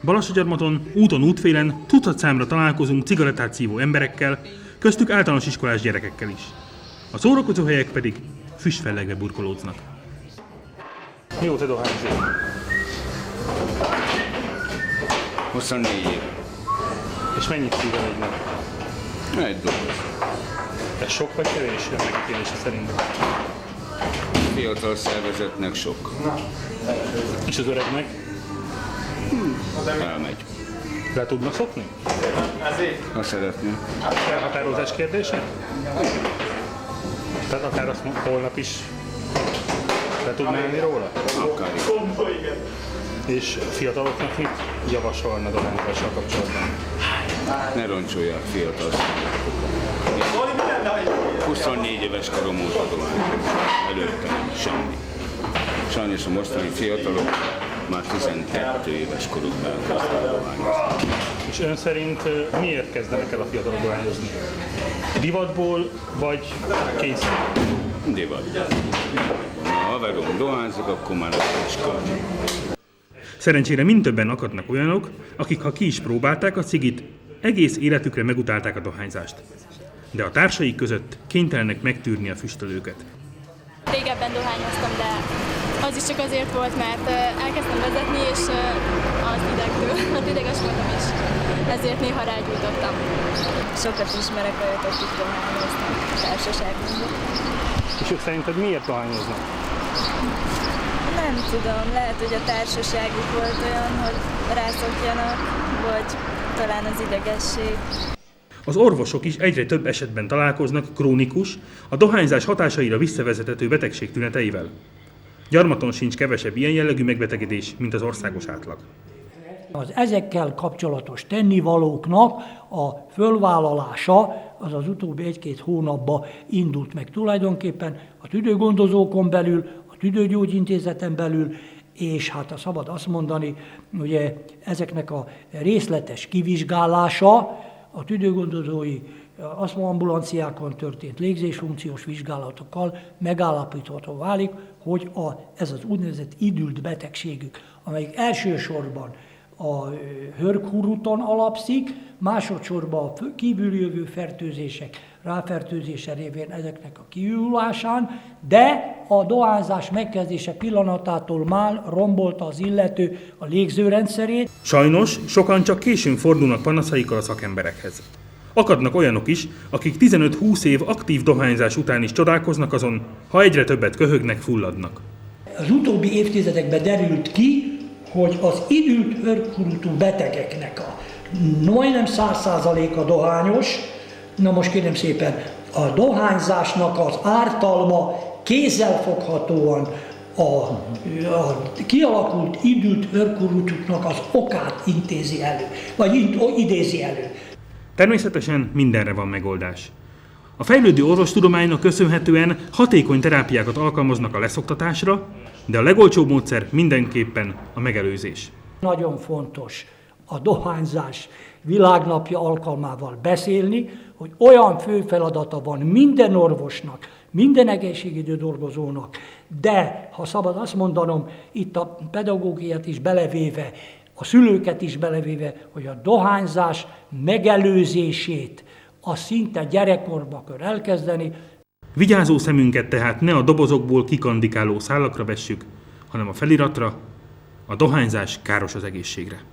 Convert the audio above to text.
Balassagyarmaton, úton, útfélen tucatszámra találkozunk cigarettát szívó emberekkel, köztük általános iskolás gyerekekkel is. A szórakozóhelyek pedig füstfellegve burkolódznak. Mióta dohányzik? 24 év. És mennyit szíven egy nap? Egy doboz. Ez sok vagy kevés megítélése szerint? Fiatal szervezetnek sok. És az öregnek? Elmegy. Le tudna szokni? Ha szeretné. Elhatározás kérdése? Tehát akár azt mondja, holnap is le tudná állni róla? Akár is. És fiataloknak mit javasolna dohányzással kapcsolatban? Ne roncsolják fiatal szervezetet. 24 éves korom óta dohányzom. Előtte nem semmi. Sajnos a mostani fiatalok már 12 éves korukban elkezdtek dohányozni. És ön szerint miért kezdenek el a fiatalok dohányozni? Divatból vagy kényszerből? Divat. Ha a haverom dohányzik, akkor már nem is kell. Szerencsére mind többen akadnak olyanok, akik ha ki is próbálták a cigit, egész életükre megutálták a dohányzást. De a társaik között kénytelenek megtűrni a füstölőket. Régebben dohányoztam, de az is csak azért volt, mert elkezdtem vezetni, és az ideges voltam is. Ezért néha rágyújtottam. Sokat ismerek olyat, akik dohányoznak társaságban. És ők szerinted miért dohányoznak? Nem tudom, lehet, hogy a társaságuk volt olyan, hogy rászokjanak, vagy talán az idegesség. Az orvosok is egyre több esetben találkoznak krónikus, a dohányzás hatásaira visszavezethető betegség tüneteivel. Gyarmaton sincs kevesebb ilyen jellegű megbetegedés, mint az országos átlag. Az ezekkel kapcsolatos tennivalóknak a fölvállalása az az utóbbi 1-2 hónapban indult meg tulajdonképpen a tüdőgondozókon belül, a tüdőgyógyintézeten belül, és hát a szabad azt mondani, ugye ezeknek a részletes kivizsgálása a tüdőgondozói aszmaambulanciákon történt légzésfunkciós vizsgálatokkal megállapítható válik, hogy ez az úgynevezett idült betegségük, amelyik elsősorban a hörghuruton alapszik, másodszorban a kívüljövő fertőzések ráfertőzése révén ezeknek a kiújulásán, de a dohányzás megkezdése pillanatától már rombolta az illető a légzőrendszerét. Sajnos sokan csak későn fordulnak panaszaikkal a szakemberekhez. Akadnak olyanok is, akik 15-20 év aktív dohányzás után is csodálkoznak azon, ha egyre többet köhögnek, fulladnak. Az utóbbi évtizedekben derült ki, hogy az idült hörghurutú betegeknek a majdnem 100%-a dohányos. Na most kérem szépen, a dohányzásnak az ártalma kézzelfoghatóan a kialakult idült hörghurutúknak az okát intézi elő, vagy idézi elő. Természetesen mindenre van megoldás. A fejlődő orvostudománynak köszönhetően hatékony terápiákat alkalmaznak a leszoktatásra, de a legolcsóbb módszer mindenképpen a megelőzés. Nagyon fontos a dohányzás világnapja alkalmával beszélni, hogy olyan fő feladata van minden orvosnak, minden egészségügyi dolgozónak, de ha szabad azt mondanom, itt a pedagógiát is belevéve, a szülőket is belevéve, hogy a dohányzás megelőzését a szinte gyerekkorba kell elkezdeni. Vigyázó szemünket tehát ne a dobozokból kikandikáló szálakra vessük, hanem a feliratra: a dohányzás káros az egészségre.